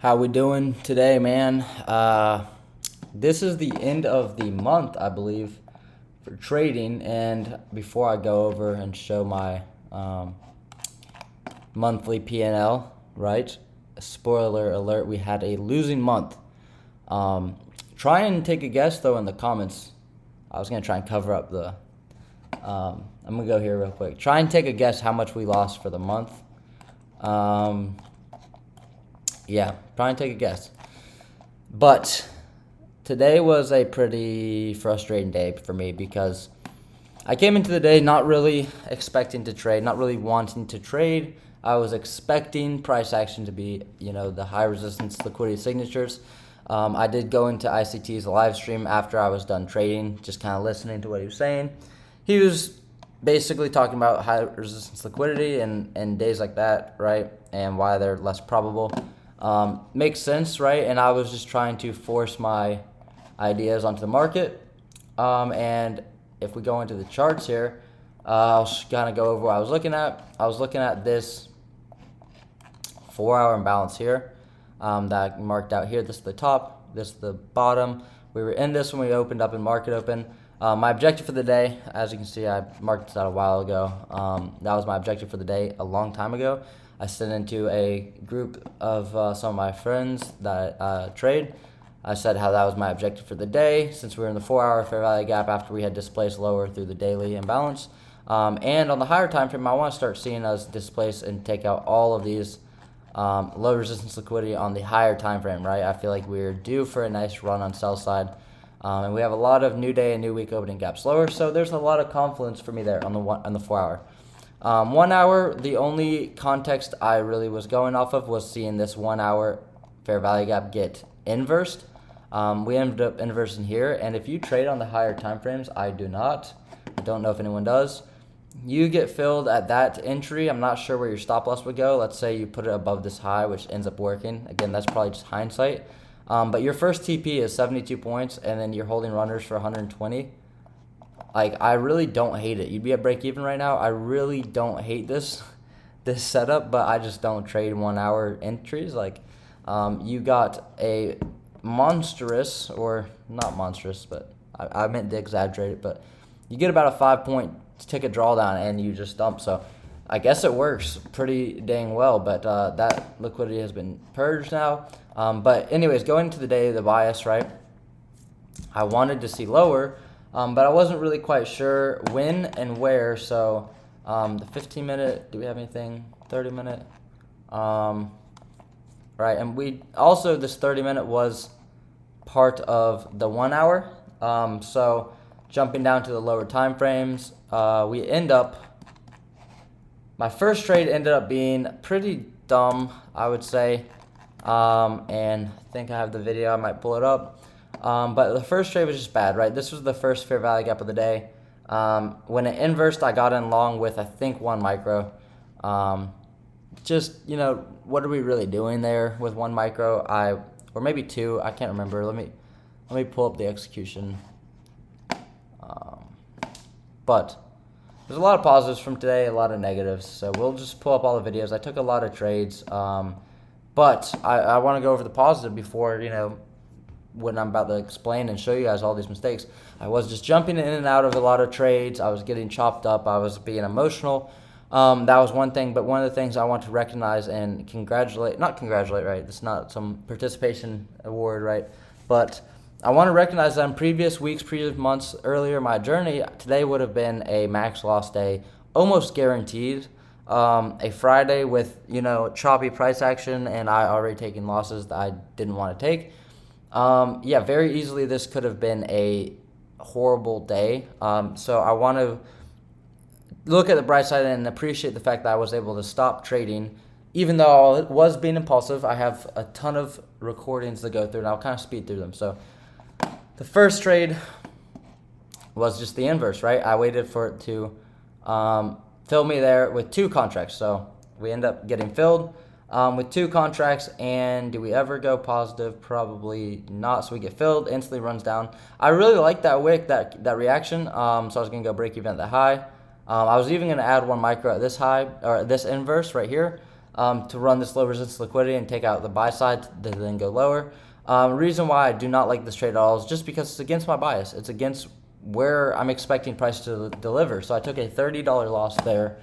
How we doing today, man? This is the end of the month, I believe, for trading. And before I go over and show my monthly P&L, right? Spoiler alert: we had a losing month. Try and take a guess though in the comments. I was gonna try and cover up the. I'm gonna go here real quick. Try and take a guess how much we lost for the month. Yeah, try and take a guess. But today was a pretty frustrating day for me because I came into the day not really expecting to trade, not really wanting to trade. I was expecting price action to be, the high resistance liquidity signatures. I did go into ICT's live stream after I was done trading, just kind of listening to what he was saying. He was basically talking about high resistance liquidity and days like that, right? And why they're less probable. Makes sense, right? And I was just trying to force my ideas onto the market. And if we go into the charts here, I'll kind of go over what I was looking at. I was looking at this 4-hour imbalance here that I marked out here. This is the top, this is the bottom. We were in this when we opened up in market open. My objective for the day, as you can see, I marked this out a while ago. That was my objective for the day a long time ago. I sent into a group of some of my friends that trade. I said how that was my objective for the day since we were in the 4-hour fair value gap after we had displaced lower through the daily imbalance. And on the higher time frame, I want to start seeing us displace and take out all of these low resistance liquidity on the higher time frame, right? I feel like we're due for a nice run on sell side. And we have a lot of new day and new week opening gaps lower, so there's a lot of confluence for me there on the 4-hour. 1 hour, the only context I really was going off of was seeing this 1 hour fair value gap get inversed. We ended up inversing here, and if you trade on the higher time frames, I do not. I don't know if anyone does. You get filled at that entry. I'm not sure where your stop loss would go. Let's say you put it above this high, which ends up working. Again, that's probably just hindsight. But your first TP is 72 points, and then you're holding runners for 120. Like, I really don't hate it. You'd be at break even right now. I really don't hate this setup, but I just don't trade 1 hour entries. Like, you got a monstrous, or not monstrous, but I meant to exaggerate it, but you get about a 5-point ticket drawdown and you just dump. So I guess it works pretty dang well, but that liquidity has been purged now. But anyways, going into the day, the bias, right? I wanted to see lower, but I wasn't really quite sure when and where. So the 15-minute, do we have anything? 30-minute? Right, and we also, this 30-minute was part of the 1 hour. So jumping down to the lower time frames, we end up, my first trade ended up being pretty dumb, I would say. And I think I have the video, I might pull it up. But the first trade was just bad, right? This was the first fair value gap of the day. When it inversed, I got in long with, I think, 1 micro. Just, what are we really doing there with 1 micro? Or maybe 2, I can't remember. Let me pull up the execution. But there's a lot of positives from today, a lot of negatives. So we'll just pull up all the videos. I took a lot of trades. But I want to go over the positive before, when I'm about to explain and show you guys all these mistakes. I was just jumping in and out of a lot of trades. I was getting chopped up. I was being emotional. That was one thing, but one of the things I want to recognize and not congratulate, right? It's not some participation award, right? But I want to recognize that in previous weeks, previous months, earlier in my journey, today would have been a max loss day, almost guaranteed. A Friday with, choppy price action, and I already taking losses that I didn't want to take. Very easily this could have been a horrible day. So I want to look at the bright side and appreciate the fact that I was able to stop trading, even though I was being impulsive. I have a ton of recordings to go through, and I'll kind of speed through them. So the first trade was just the inverse, right? I waited for it to fill me there with 2 contracts. So we end up getting filled with 2 contracts. And do we ever go positive? Probably not. So we get filled, instantly runs down. I really like that wick, that reaction. So I was going to go break even at the high. I was even going to add 1 micro at this high, or this inverse right here. to run this low resistance liquidity and take out the buy side to then go lower. Reason why I do not like this trade at all is just because it's against my bias. It's against where I'm expecting price to deliver. So I took a $30 loss there,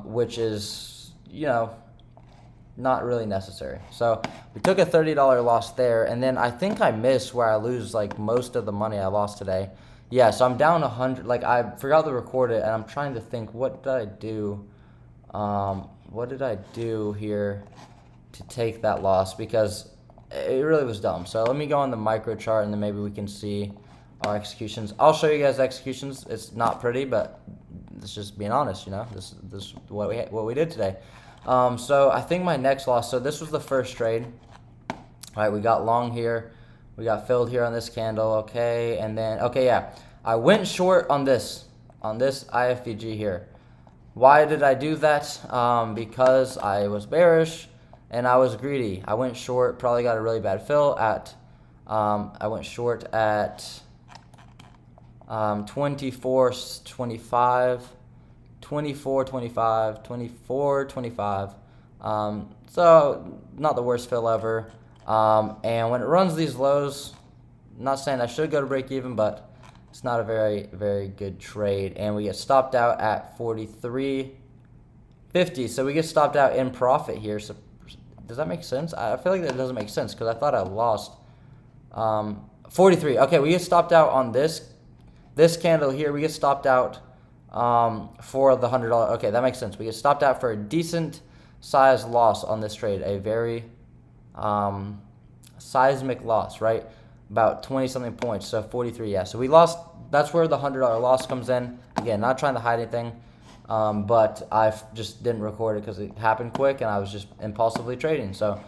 which is, not really necessary. So we took a $30 loss there, and then I think I missed where I lose like most of the money I lost today. Yeah, so I'm down 100. Like, I forgot to record it, and I'm trying to think, what did I do? What did I do here to take that loss? Because it really was dumb. So let me go on the micro chart, and then maybe we can see our executions. I'll show you guys executions. It's not pretty, but it's just being honest. This is what we did today. So I think my next loss. So this was the first trade. All right, we got long here. We got filled here on this candle. Okay, and then I went short on this IFVG here. Why did I do that? Because I was bearish and I was greedy. I went short. Probably got a really bad fill at. I went short at 24.25. 24.25, 24.25. So not the worst fill ever. And when it runs these lows, not saying I should go to break even, but it's not a very, very good trade. And we get stopped out at 43.50. So we get stopped out in profit here. So does that make sense? I feel like that doesn't make sense because I thought I lost 43. Okay, we get stopped out on this candle here. We get stopped out for the $100. Okay, that makes sense. We get stopped out for a decent size loss on this trade, a very seismic loss, right? About 20 something points. So 43. Yeah, so we lost. That's where the $100 loss comes in. Again, not trying to hide anything, but I just didn't record it because it happened quick and I was just impulsively trading. So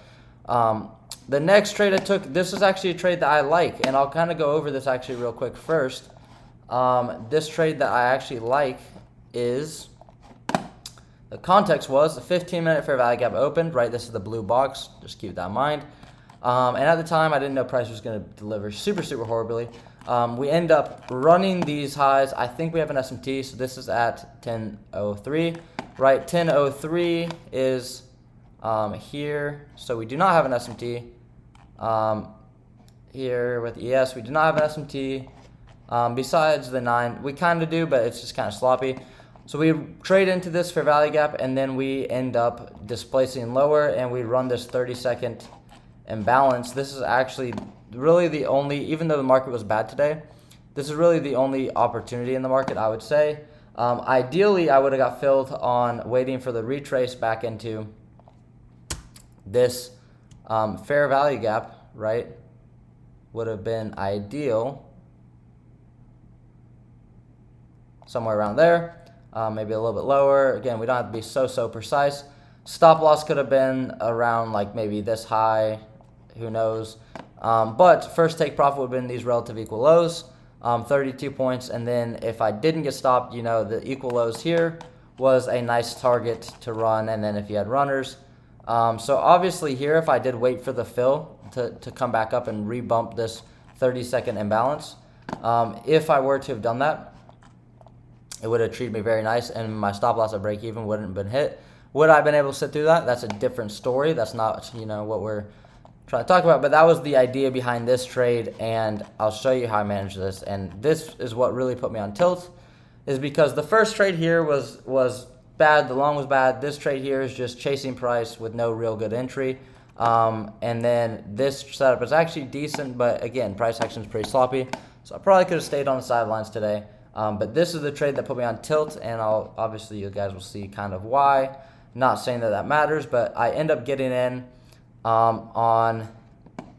the next trade I took, this is actually a trade that I like, and I'll kind of go over this actually real quick first. This trade that I actually like is, the context was the 15-minute fair value gap opened, right? This is the blue box. Just keep that in mind. And at the time, I didn't know price was going to deliver super, super horribly. We end up running these highs. I think we have an SMT, so this is at 10.03, right? 10.03 is here, so we do not have an SMT. Here with ES, we do not have an SMT. Besides the 9, we kind of do, but it's just kind of sloppy. So we trade into this fair value gap, and then we end up displacing lower, and we run this 30-second imbalance. This is actually really the only, even though the market was bad today, this is really the only opportunity in the market, I would say. Ideally, I would have got filled on waiting for the retrace back into this fair value gap, right? Would have been ideal. Somewhere around there, maybe a little bit lower. Again, we don't have to be so precise. Stop loss could have been around like maybe this high, who knows. But first take profit would have been these relative equal lows, 32 points. And then if I didn't get stopped, the equal lows here was a nice target to run. And then if you had runners. So obviously here, if I did wait for the fill to come back up and rebump this 30-second imbalance, if I were to have done that, it would have treated me very nice, and my stop loss at break even wouldn't have been hit. Would I have been able to sit through that? That's a different story. That's not, what we're trying to talk about. But that was the idea behind this trade, and I'll show you how I managed this. And this is what really put me on tilt, is because the first trade here was bad. The long was bad. This trade here is just chasing price with no real good entry. And then this setup is actually decent, but again, price action is pretty sloppy. So I probably could have stayed on the sidelines today. But this is the trade that put me on tilt, and obviously you guys will see kind of why. Not saying that matters, but I end up getting in on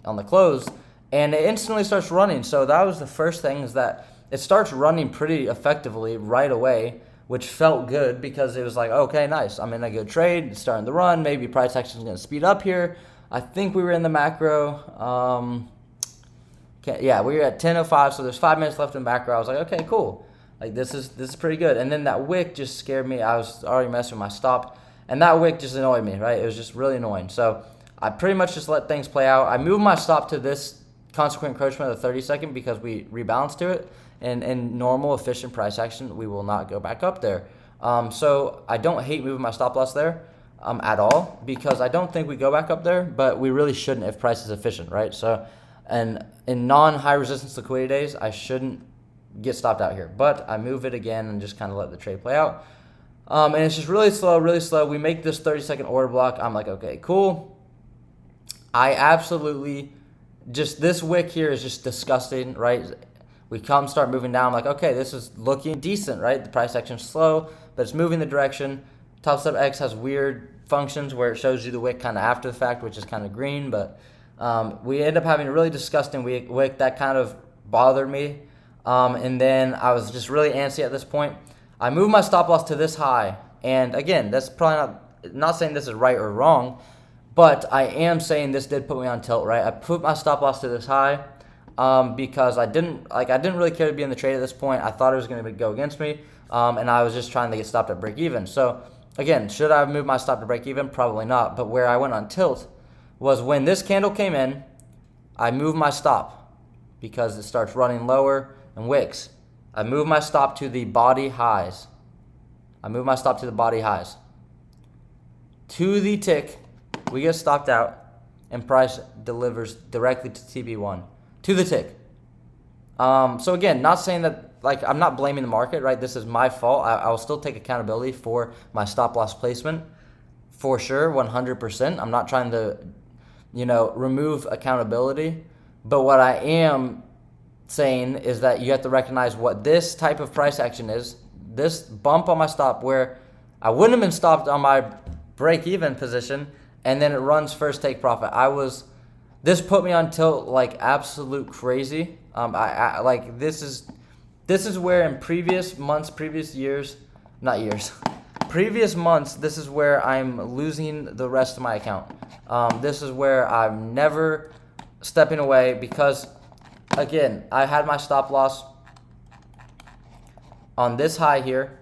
the close, and it instantly starts running. So that was the first thing, is that it starts running pretty effectively right away, which felt good because it was like, okay, nice. I'm in a good trade. It's starting to run. Maybe price action is going to speed up here. I think we were in the macro. Yeah, we were at 10:05, so there's 5 minutes left in the macro. I was like, okay, cool. Like this is pretty good. And then that wick just scared me. I was already messing with my stop, and that wick just annoyed me, right? It was just really annoying. So I pretty much just let things play out. I moved my stop to this consequent encroachment of the 30-second because we rebalanced to it. And in normal efficient price action, we will not go back up there. So I don't hate moving my stop loss there. at all, because I don't think we go back up there, but we really shouldn't if price is efficient, right? So, and in non-high resistance liquidity days, I shouldn't get stopped out here, but I move it again and just kind of let the trade play out. And it's just really slow, really slow. We make this 30-second order block. I'm like, okay, cool. I absolutely just, this wick here is just disgusting, right? We start moving down. I'm like, okay, this is looking decent, right? The price action's slow, but it's moving the direction. Top Step X has weird functions where it shows you the wick kind of after the fact, which is kind of green, but we end up having a really disgusting wick that kind of bothered me. And then I was just really antsy at this point. I moved my stop loss to this high, and again, that's probably not saying this is right or wrong, but I am saying this did put me on tilt, right? I put my stop loss to this high because I didn't really care to be in the trade at this point. I thought it was going to go against me, and I was just trying to get stopped at break even. So again, should I have moved my stop to break even? Probably not. But where I went on tilt was when this candle came in, I moved my stop because it starts running lower and wicks. I move my stop to the body highs. To the tick, we get stopped out, and price delivers directly to TB1. To the tick. So again, not saying that, like, I'm not blaming the market, right? This is my fault. I will still take accountability for my stop loss placement, for sure, 100%. I'm not trying to, remove accountability. But what I am saying is that you have to recognize what this type of price action is. This bump on my stop where I wouldn't have been stopped on my break-even position, and then it runs first take profit. This put me on tilt like absolute crazy. This is where in previous months, previous months, this is where I'm losing the rest of my account. This is where I'm never stepping away because, again, I had my stop loss on this high here.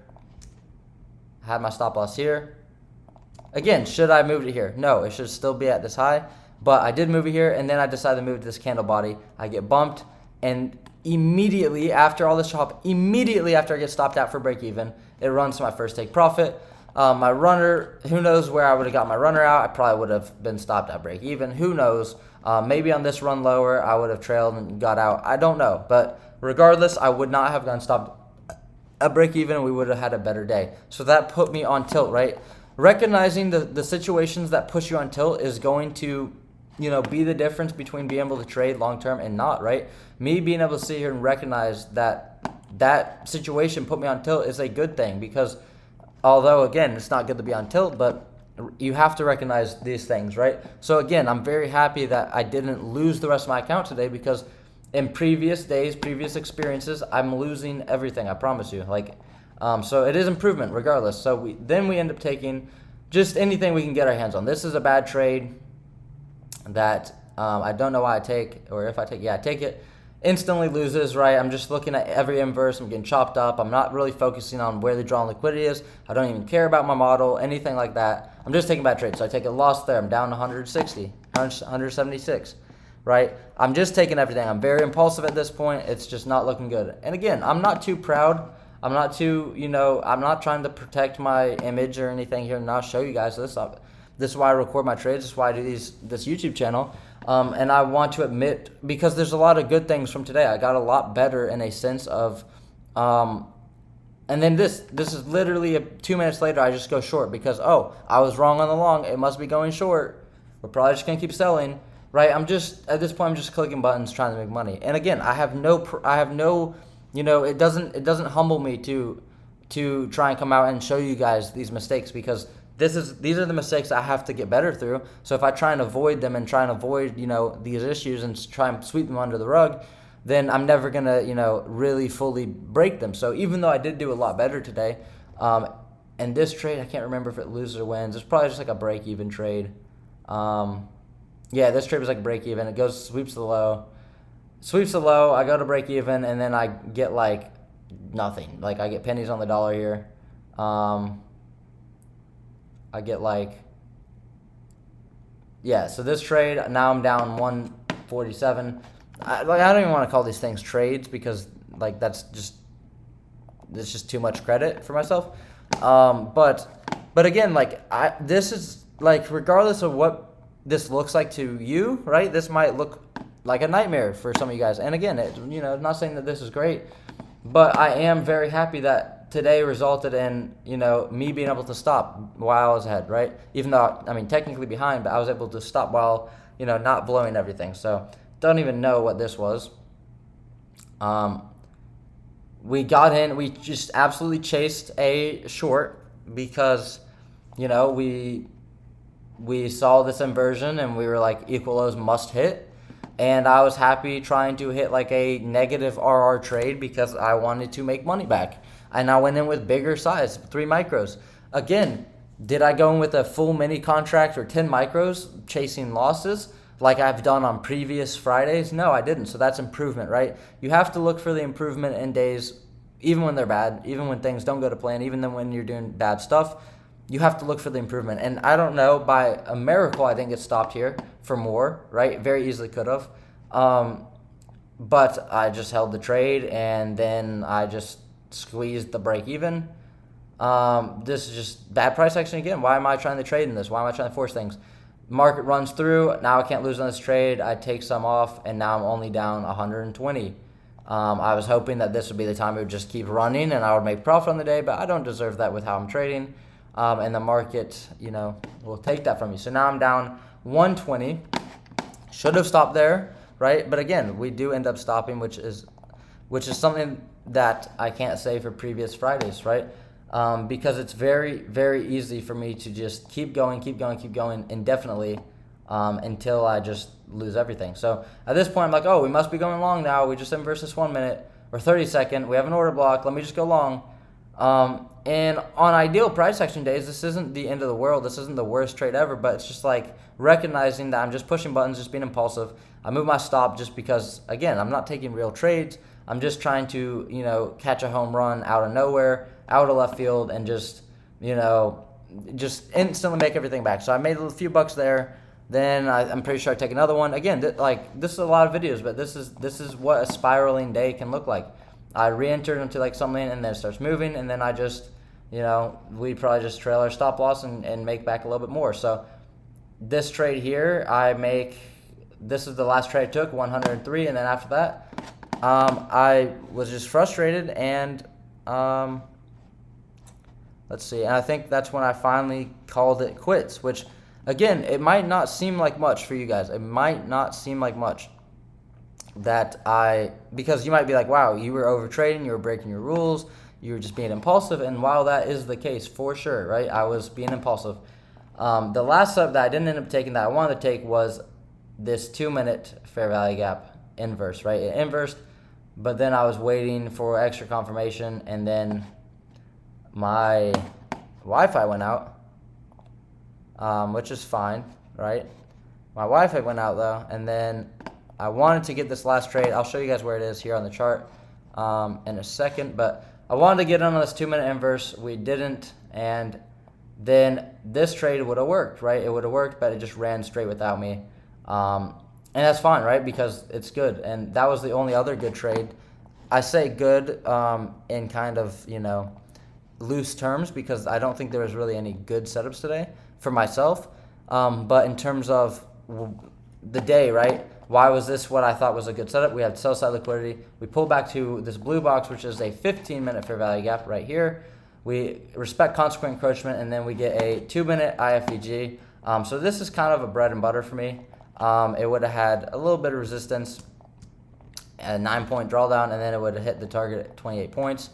I had my stop loss here. Again, should I have moved it here? No, it should still be at this high. But I did move it here, and then I decided to move to this candle body. I get bumped, and immediately after all this chop, immediately after I get stopped out for break even, it runs to my first take profit. My runner, who knows where I would have got my runner out. I probably would have been stopped at break even. Who knows? Maybe on this run lower, I would have trailed and got out. I don't know. But regardless, I would not have gotten stopped at break even, and we would have had a better day. So that put me on tilt, right? Recognizing the situations that push you on tilt is going to, be the difference between being able to trade long-term and not, right? Me being able to sit here and recognize that situation put me on tilt is a good thing because although, again, it's not good to be on tilt, but you have to recognize these things, right? So, again, I'm very happy that I didn't lose the rest of my account today because in previous days, previous experiences, I'm losing everything, I promise you. So it is improvement regardless. So we end up taking just anything we can get our hands on. This is a bad trade that I don't know why I take, or if I take, I take it. Instantly loses, right? I'm just looking at every inverse. I'm getting chopped up. I'm not really focusing on where the drawn liquidity is. I don't even care about my model, anything like that. I'm just taking bad trades. So I take a loss there. I'm down to 160, 176, right? I'm just taking everything. I'm very impulsive at this point. It's just not looking good. And again, I'm not too proud. I'm not too, I'm not trying to protect my image or anything here and not show you guys this. This is why I record my trades. This is why I do this YouTube channel. And I want to admit, because there's a lot of good things from today. I got a lot better in a sense of, and then this is literally 2 minutes later, I just go short because, I was wrong on the long. It must be going short. We're probably just going to keep selling, right? At this point, I'm just clicking buttons trying to make money. And again, I have no, it doesn't humble me to try and come out and show you guys these mistakes because these are the mistakes I have to get better through. So if I try and avoid them and try and avoid, these issues and try and sweep them under the rug, then I'm never going to, really fully break them. So even though I did do a lot better today, and this trade, I can't remember if it loses or wins. It's probably just like a break-even trade. This trade was like a break-even. It goes, sweeps the low, I go to break-even, and then I get like nothing. Like I get pennies on the dollar here. I get so this trade, now I'm down 147. I don't even want to call these things trades because it's just too much credit for myself. But But again, like this is like regardless of what this looks like to you, right? This might look like a nightmare for some of you guys. And again, not saying that this is great, but I am very happy that today resulted in, me being able to stop while I was ahead, right? Even though, technically behind, but I was able to stop while, not blowing everything. So don't even know what this was. We got in, we just absolutely chased a short because, we saw this inversion and we were like, equal lows must hit. And I was happy trying to hit like a negative RR trade because I wanted to make money back. And I went in with bigger size, 3 micros. Again, did I go in with a full mini contract or 10 micros chasing losses like I've done on previous Fridays? No, I didn't. So that's improvement, right? You have to look for the improvement in days, even when they're bad, even when things don't go to plan, even then when you're doing bad stuff. You have to look for the improvement. And I don't know, by a miracle, I think it stopped here for more, right? Very easily could have. But I just held the trade, and then I just squeezed the break even. This is just bad price action again. Why am I trying to trade in this? Why am I trying to force things? Market runs through. Now I can't lose on this trade. I take some off, and now I'm only down 120. I was hoping that this would be the time it would just keep running, and I would make profit on the day, but I don't deserve that with how I'm trading. And the market, will take that from you. So now I'm down 120. Should have stopped there, right? But again, we do end up stopping, which is something that I can't say for previous Fridays, right? Because it's very, very easy for me to just keep going indefinitely until I just lose everything. So at this point, I'm like, oh, we must be going long now. We just inverse this 1 minute or 30 second. We have an order block. Let me just go long. And on ideal price action days, this isn't the end of the world. This isn't the worst trade ever, but it's just like recognizing that I'm just pushing buttons, just being impulsive. I move my stop just because, again, I'm not taking real trades. I'm just trying to, catch a home run out of nowhere, out of left field, and just instantly make everything back. So I made a few bucks there. Then I'm pretty sure I take another one. Again, this is a lot of videos, but this is what a spiraling day can look like. I re-entered into like something, and then it starts moving, and then I just, we probably just trail our stop loss and make back a little bit more. So this trade here, this is the last trade I took, 103, and then after that, I was just frustrated, and let's see, and I think that's when I finally called it quits, which, again, it might not seem like much for you guys. It might not seem like much. Because you might be like, wow, you were over trading, you were breaking your rules, you were just being impulsive, and while that is the case for sure, right, I was being impulsive. The last setup that I didn't end up taking that I wanted to take was this 2-minute fair value gap inverse, right? It inversed, but then I was waiting for extra confirmation, and then my Wi-Fi went out, which is fine, right? My Wi-Fi went out though, and then I wanted to get this last trade. I'll show you guys where it is here on the chart in a second, but I wanted to get on this 2-minute inverse. We didn't, and then this trade would have worked, right? It would have worked, but it just ran straight without me. And that's fine, right? Because it's good, and that was the only other good trade. I say good in kind of, loose terms because I don't think there was really any good setups today for myself. But in terms of the day, right? Why was this what I thought was a good setup? We had sell side liquidity. We pull back to this blue box, which is a 15-minute fair value gap right here. We respect consequent encroachment, and then we get a 2-minute IFVG. So this is kind of a bread and butter for me. It would have had a little bit of resistance, a 9-point drawdown, and then it would have hit the target at 28 points.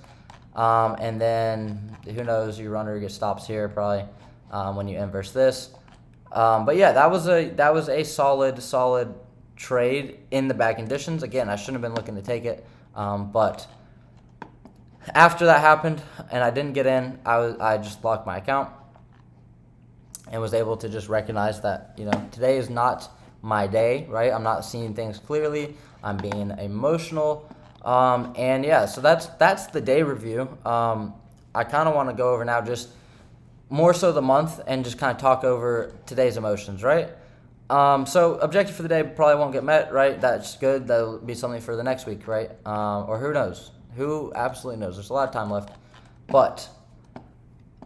And then who knows, you run or get stops here probably when you inverse this. But yeah, that was a solid trade in the bad conditions. Again, I shouldn't have been looking to take it, but after that happened and I didn't get in, I just locked my account and was able to just recognize that today is not my day, right? I'm not seeing things clearly. I'm being emotional, and yeah, so that's the day review. I kind of want to go over now just more so the month and just kind of talk over today's emotions, right? So objective for the day probably won't get met, right? That's good. That'll be something for the next week, right? Or who knows? Who absolutely knows? There's a lot of time left. But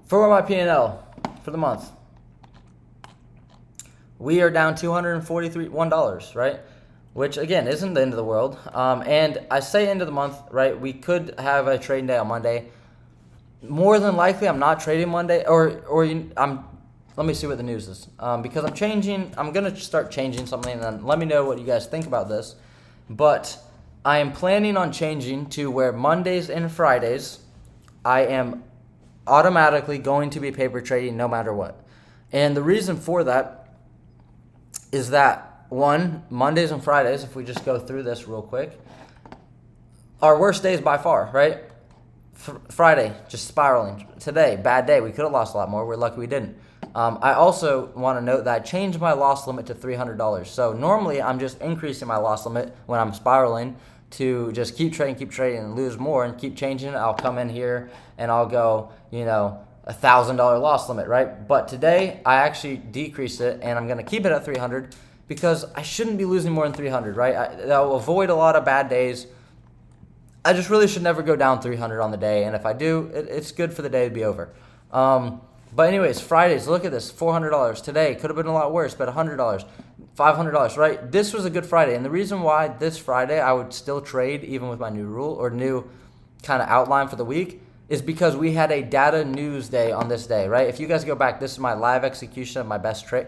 for my P&L, for the month, we are down $241, right? Which again isn't the end of the world. And I say end of the month, right? We could have a trading day on Monday. More than likely, I'm not trading Monday, let me see what the news is. Because I'm gonna start changing something, and then let me know what you guys think about this. But I am planning on changing to where Mondays and Fridays, I am automatically going to be paper trading no matter what. And the reason for that is that, one, Mondays and Fridays, if we just go through this real quick, our worst days by far, right? Friday, just spiraling. Today, bad day. We could have lost a lot more. We're lucky we didn't. I also want to note that I changed my loss limit to $300. So normally I'm just increasing my loss limit when I'm spiraling to just keep trading and lose more and keep changing it. I'll come in here and I'll go, $1,000 loss limit, right? But today I actually decreased it and I'm going to keep it at 300 because I shouldn't be losing more than 300, right? That'll avoid a lot of bad days. I just really should never go down 300 on the day, and if I do, it's good for the day to be over. But anyways, Fridays, look at this, $400. Today could have been a lot worse, but $100, $500, right? This was a good Friday, and the reason why this Friday I would still trade even with my new rule or new kind of outline for the week is because we had a data news day on this day, right? If you guys go back, this is my live execution of my best trade.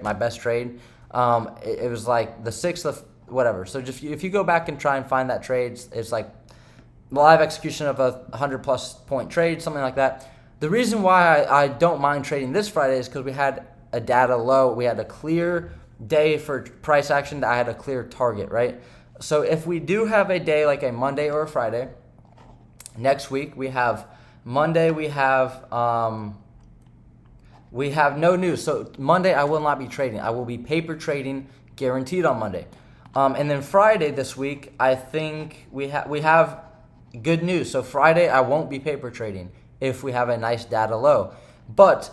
It was like the 6th of whatever. So just if you go back and try and find that trade, it's like live execution of a 100+ point trade, something like that. The reason why I don't mind trading this Friday is because we had a data low. We had a clear day for price action that I had a clear target, right? So if we do have a day like a Monday or a Friday, next week we have Monday, we have no news. So Monday I will not be trading. I will be paper trading guaranteed on Monday. And then Friday this week, I think we have good news. So Friday I won't be paper trading if we have a nice data low. But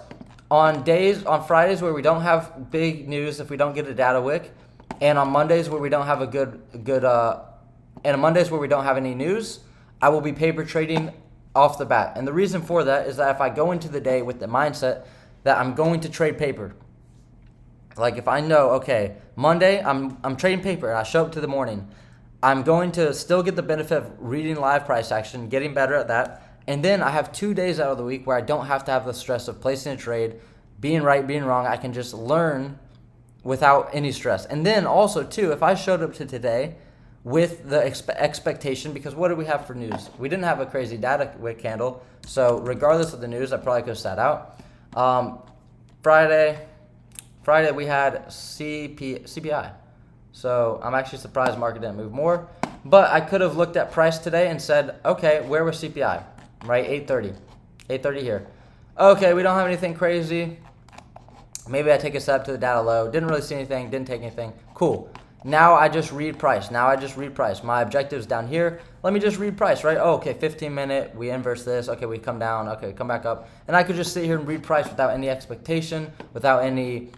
on Fridays where we don't have big news, if we don't get a data wick, and on Mondays where we don't have and on Mondays where we don't have any news, I will be paper trading off the bat. And the reason for that is that if I go into the day with the mindset that I'm going to trade paper, like if I know, okay, Monday I'm trading paper and I show up to the morning, I'm going to still get the benefit of reading live price action, getting better at that. And then I have 2 days out of the week where I don't have to have the stress of placing a trade, being right, being wrong. I can just learn without any stress. And then also too, if I showed up to today with the expectation, because what did we have for news? We didn't have a crazy data wick candle. So regardless of the news, I probably could have sat out. Friday we had CPI. So I'm actually surprised market didn't move more. But I could have looked at price today and said, okay, where was CPI? Right, 830 here. Okay, we don't have anything crazy. Maybe I take a step to the data low. Didn't really see anything, didn't take anything. Cool. Now I just read price. My objective's down here. Let me just read price, right? Oh, okay, 15 minute, we inverse this. Okay, we come down. Okay, come back up. And I could just sit here and read price without any expectation, without any,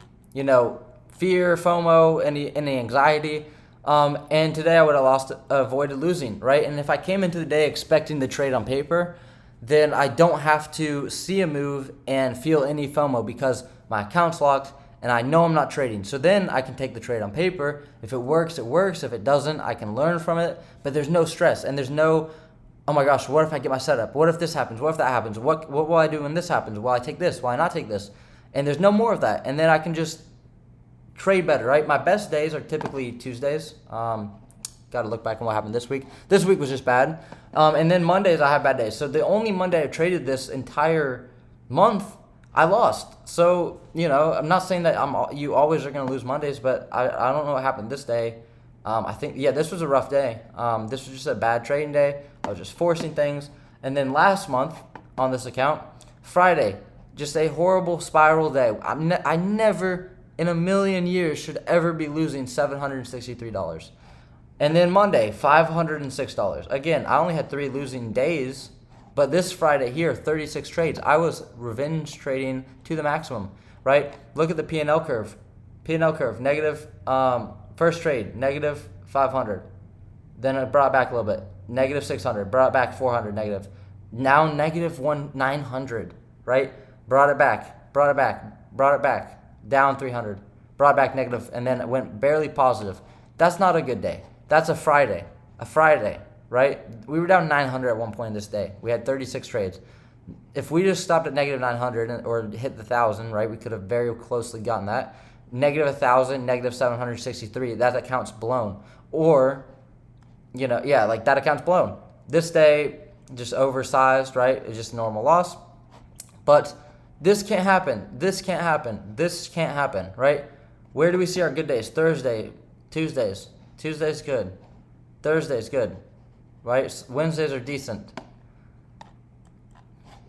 fear, FOMO, any anxiety. And today I would have avoided losing, right? And if I came into the day expecting the trade on paper, then I don't have to see a move and feel any FOMO because my account's locked and I know I'm not trading. So then I can take the trade on paper. If it works, it works. If it doesn't, I can learn from it. But there's no stress and there's no, oh my gosh, what if I get my setup? What if this happens? What if that happens? What will I do when this happens? Will I take this? Will I not take this? And there's no more of that. And then I can just trade better, right? My best days are typically Tuesdays. Got to look back on what happened this week. This week was just bad. And then Mondays, I have bad days. So the only Monday I traded this entire month, I lost. So, I'm not saying that you always are going to lose Mondays, but I don't know what happened this day. I think, this was a rough day. This was just a bad trading day. I was just forcing things. And then last month on this account, Friday, just a horrible spiral day. I never in a million years should ever be losing $763. And then Monday, $506. Again, I only had 3 losing days, but this Friday here, 36 trades. I was revenge trading to the maximum, right? Look at the P&L curve. Negative, first trade, negative 500. Then it brought back a little bit, negative 600, brought back 400 negative. Now negative 900, right? Brought it back. brought it back, down 300, brought it back negative, and then it went barely positive. That's not a good day. That's a Friday, right? We were down 900 at one point in this day. We had 36 trades. If we just stopped at negative 900 or hit the 1,000, right, we could have very closely gotten that. Negative 1,000, negative 763, that account's blown. Or, like that account's blown. This day, just oversized, right? It's just normal loss. But this can't happen. This can't happen, right? Where do we see our good days? Thursday, Tuesdays. Tuesday's good. Thursday's good, right? Wednesdays are decent.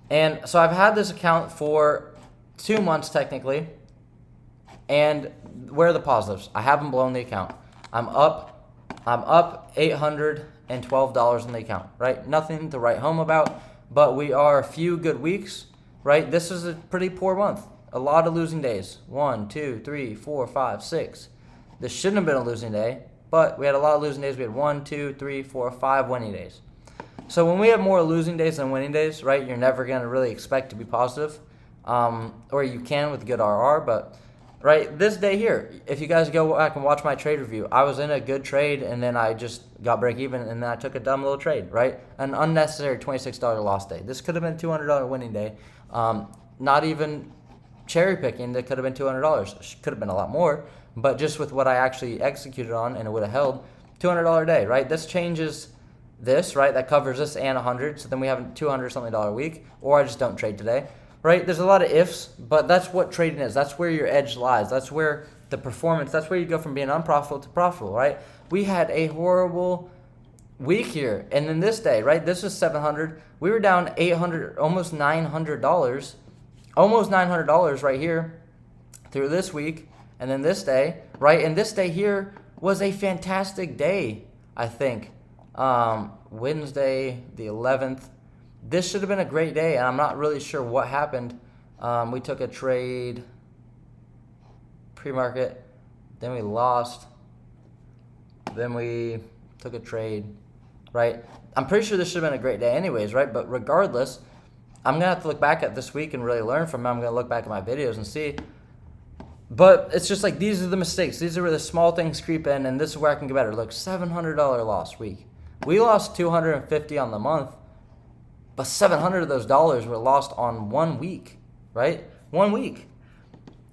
And so I've had this account for 2 months technically. And where are the positives? I haven't blown the account. I'm up $812 in the account, right? Nothing to write home about, but we are a few good weeks, right? This is a pretty poor month. A lot of losing days. 1, 2, 3, 4, 5, 6. This shouldn't have been a losing day, but we had a lot of losing days. We had 1, 2, 3, 4, 5 winning days. So when we have more losing days than winning days, right, you're never going to really expect to be positive. Or you can with good RR, but right, this day here, if you guys go back and watch my trade review, I was in a good trade and then I just got break even and then I took a dumb little trade, right? An unnecessary $26 loss day. This could have been a $200 winning day. Not even cherry picking, that could have been $200. Could have been a lot more, but just with what I actually executed on and it would have held, $200 day, right? This changes this, right? That covers this and 100, so then we have a $200 something week, or I just don't trade today. Right? There's a lot of ifs, but that's what trading is. That's where your edge lies. That's where the performance, that's where you go from being unprofitable to profitable, right? We had a horrible week here. And then this day, right? This was 700. We were down $800, almost $900. Almost $900 right here through this week. And then this day, right? And this day here was a fantastic day, I think. Wednesday, the 11th. This should have been a great day, and I'm not really sure what happened. We took a trade pre-market, then we lost, then we took a trade, right? I'm pretty sure this should have been a great day anyways, right? But regardless, I'm going to have to look back at this week and really learn from it. I'm going to look back at my videos and see. But it's just like these are the mistakes. These are where the small things creep in, and this is where I can get better. Look, $700 loss week. We lost $250 on the month. But 700 of those dollars were lost on 1 week, right? 1 week.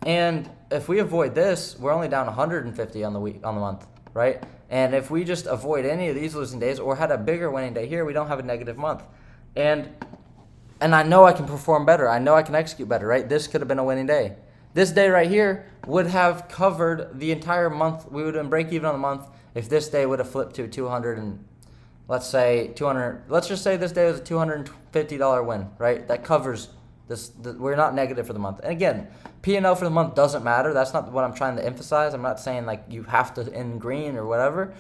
And if we avoid this, we're only down 150 on the month, right? And if we just avoid any of these losing days or had a bigger winning day here, we don't have a negative month. And I know I can perform better. I know I can execute better, right? This could have been a winning day. This day right here would have covered the entire month. We would have been break even on the month if this day would have flipped to 200 and let's say 200. Let's just say this day was a $250 win, right? That covers this. We're not negative for the month. And again, P&L for the month doesn't matter. That's not what I'm trying to emphasize. I'm not saying like you have to end green or whatever.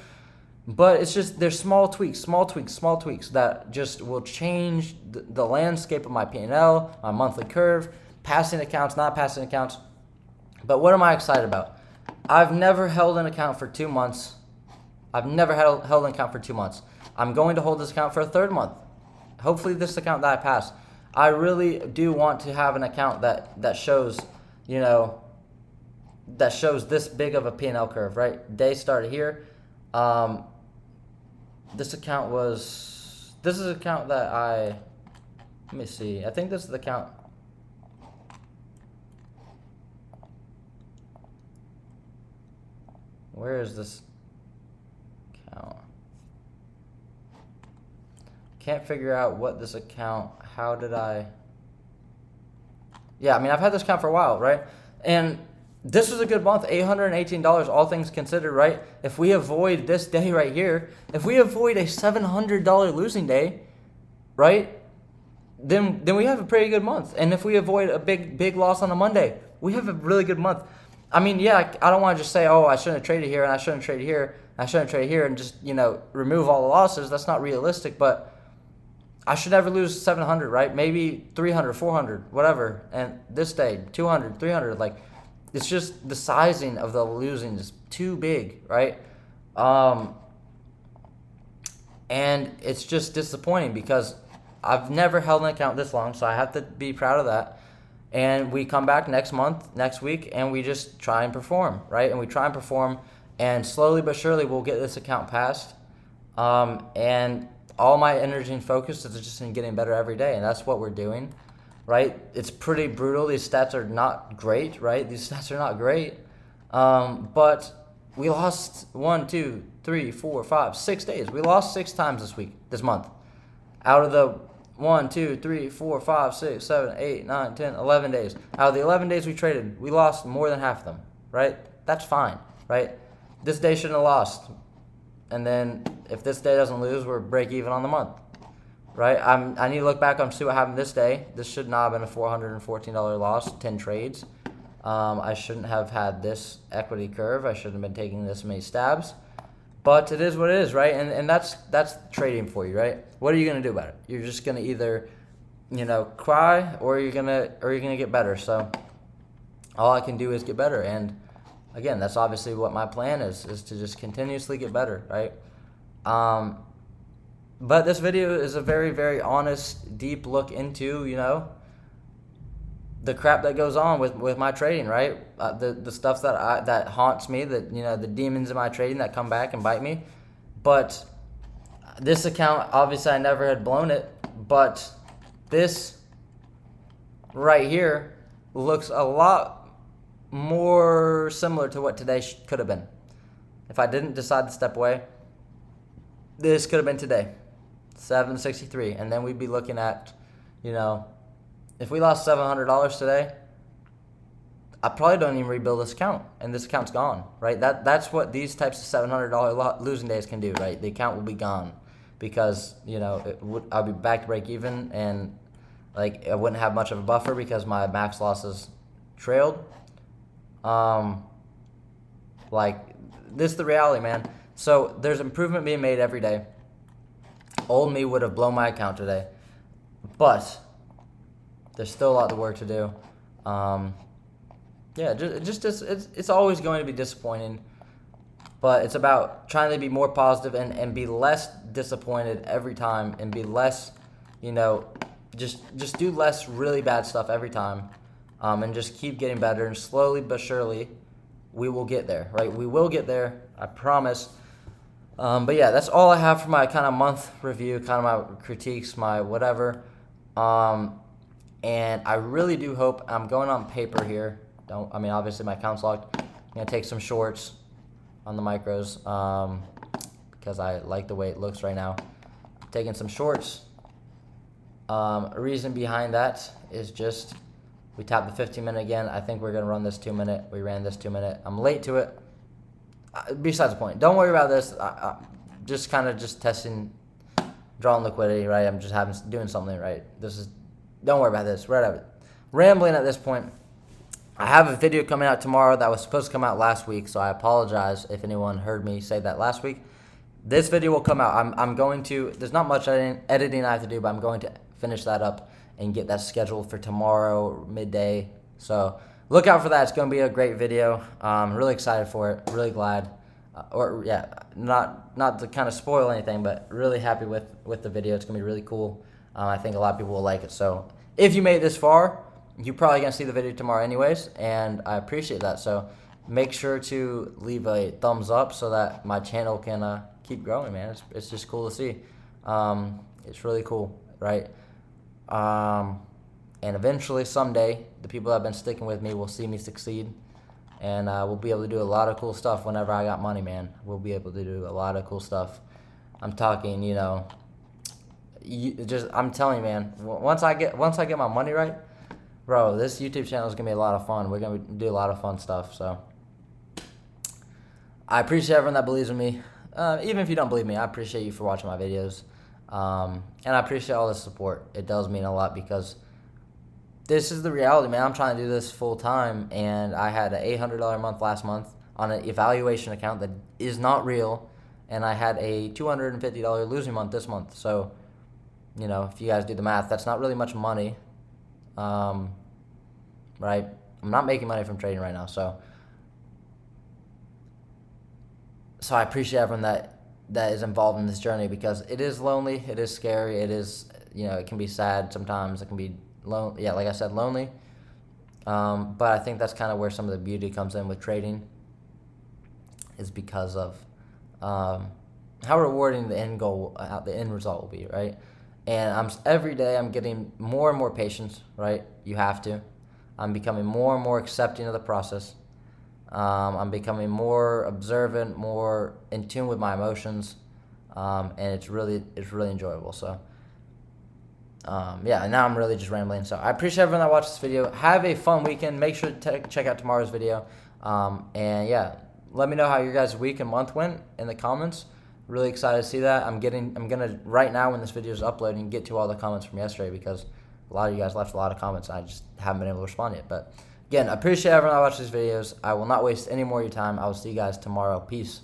But it's just there's small tweaks that just will change the landscape of my P&L, my monthly curve, passing accounts, not passing accounts. But what am I excited about? I've never held an account for 2 months. Held an account for 2 months. I'm going to hold this account for a 3rd month. Hopefully this account that I pass. I really do want to have an account that shows, that shows this big of a P&L curve, right? Day started here. This is an account that let me see. I think this is the account. Where is this account? Can't figure out what this account, yeah, I mean, I've had this account for a while, right? And this was a good month, $818, all things considered, right? If we avoid this day right here, if we avoid a $700 losing day, right, then we have a pretty good month. And if we avoid a big loss on a Monday, we have a really good month. I mean, yeah, I don't want to just say, oh, I shouldn't have traded here, and I shouldn't trade here, and I shouldn't trade here, and just, remove all the losses. That's not realistic, but I should never lose 700, right? Maybe 300, 400, whatever. And this day, 200, 300, like, it's just the sizing of the losing is too big, right? And it's just disappointing because I've never held an account this long, so I have to be proud of that. and we come back next week, and we just try and perform, right? And we try and perform, and slowly but surely we'll get this account passed. And all my energy and focus is just in getting better every day, and that's what we're doing, right? It's pretty brutal. These stats are not great, right? These stats are not great. But we lost 1, 2, 3, 4, 5, 6 days. We lost 6 times this month. Out of the 1, 2, 3, 4, 5, 6, 7, 8, 9, 10, 11 days. Out of the 11 days we traded, we lost more than half of them, right? That's fine, right? This day shouldn't have lost. And then if this day doesn't lose, we're break even on the month, right? I need to look back and see what happened this day. This should not have been a $414 loss, 10 trades. I shouldn't have had this equity curve. I shouldn't have been taking this many stabs. But it is what it is, right? And that's trading for you, right? What are you gonna do about it? You're just gonna either, cry, or you're gonna get better. So all I can do is get better. And again, that's obviously what my plan is to just continuously get better, right? But this video is a very, very honest, deep look into, the crap that goes on with my trading, right? The stuff that haunts me, the demons in my trading that come back and bite me. But this account, obviously I never had blown it, but this right here looks a lot more similar to what today could have been. If I didn't decide to step away, this could have been today, 763, and then we'd be looking at, if we lost $700 today, I probably don't even rebuild this account, and this account's gone, right? That's what these types of $700 losing days can do, right? The account will be gone because, I'll be back to break even, and I wouldn't have much of a buffer because my max losses trailed. This is the reality, man. So there's improvement being made every day. Old me would have blown my account today, but there's still a lot of work to do. It's always going to be disappointing, but it's about trying to be more positive and be less disappointed every time, and be less, just do less really bad stuff every time, and just keep getting better, and slowly but surely we will get there, right? We will get there, I promise. But yeah, that's all I have for my kind of month review, kind of my critiques, my whatever. And I really do hope, I'm going on paper here. Obviously my account's locked. I'm going to take some shorts on the micros because I like the way it looks right now. I'm taking some shorts. A reason behind that is just we tapped the 15-minute again. I think we're going to run this 2-minute. We ran this 2-minute. I'm late to it. Besides the point. Don't worry about this. Just kind of testing, drawing liquidity, right? I'm just doing something, right? Don't worry about this. Right, rambling at this point. I have a video coming out tomorrow that was supposed to come out last week, so I apologize if anyone heard me say that last week. This video will come out. I'm going to, there's not much editing I have to do, but I'm going to finish that up and get that scheduled for tomorrow, midday. So look out for that. It's going to be a great video. I'm really excited for it. Really glad. Not to kind of spoil anything, but really happy with the video. It's going to be really cool. I think a lot of people will like it. So if you made it this far, you're probably going to see the video tomorrow anyways, and I appreciate that. So make sure to leave a thumbs up so that my channel can keep growing, man. It's just cool to see. It's really cool, right? And eventually, someday, the people that have been sticking with me will see me succeed, and we'll be able to do a lot of cool stuff whenever I got money, man. We'll be able to do a lot of cool stuff. I'm talking, I'm telling you, man, once I get my money right, bro, this YouTube channel is going to be a lot of fun. We're going to do a lot of fun stuff, so I appreciate everyone that believes in me. Even if you don't believe me, I appreciate you for watching my videos. And I appreciate all the support. It does mean a lot because this is the reality, man. I'm trying to do this full time, and I had an $800 a month last month on an evaluation account that is not real, and I had a $250 losing month this month. So, if you guys do the math, that's not really much money, right? I'm not making money from trading right now, so I appreciate everyone that is involved in this journey because it is lonely, it is scary, it is, it can be sad sometimes, it can be lonely, like I said, lonely, But I think that's kind of where some of the beauty comes in with trading, is because of how rewarding the end goal, the end result will be, right? And every day I'm getting more and more patience, right? You have to. I'm becoming more and more accepting of the process. I'm becoming more observant, more in tune with my emotions, and it's really enjoyable. So. Yeah, and now I'm really just rambling. So I appreciate everyone that watched this video. Have a fun weekend. Make sure to check out tomorrow's video. And yeah, let me know how your guys' week and month went in the comments. Really excited to see that. I'm gonna right now when this video is uploading get to all the comments from yesterday, because a lot of you guys left a lot of comments. I just haven't been able to respond yet. But again, I appreciate everyone that watched these videos. I will not waste any more of your time. I will see you guys tomorrow. Peace.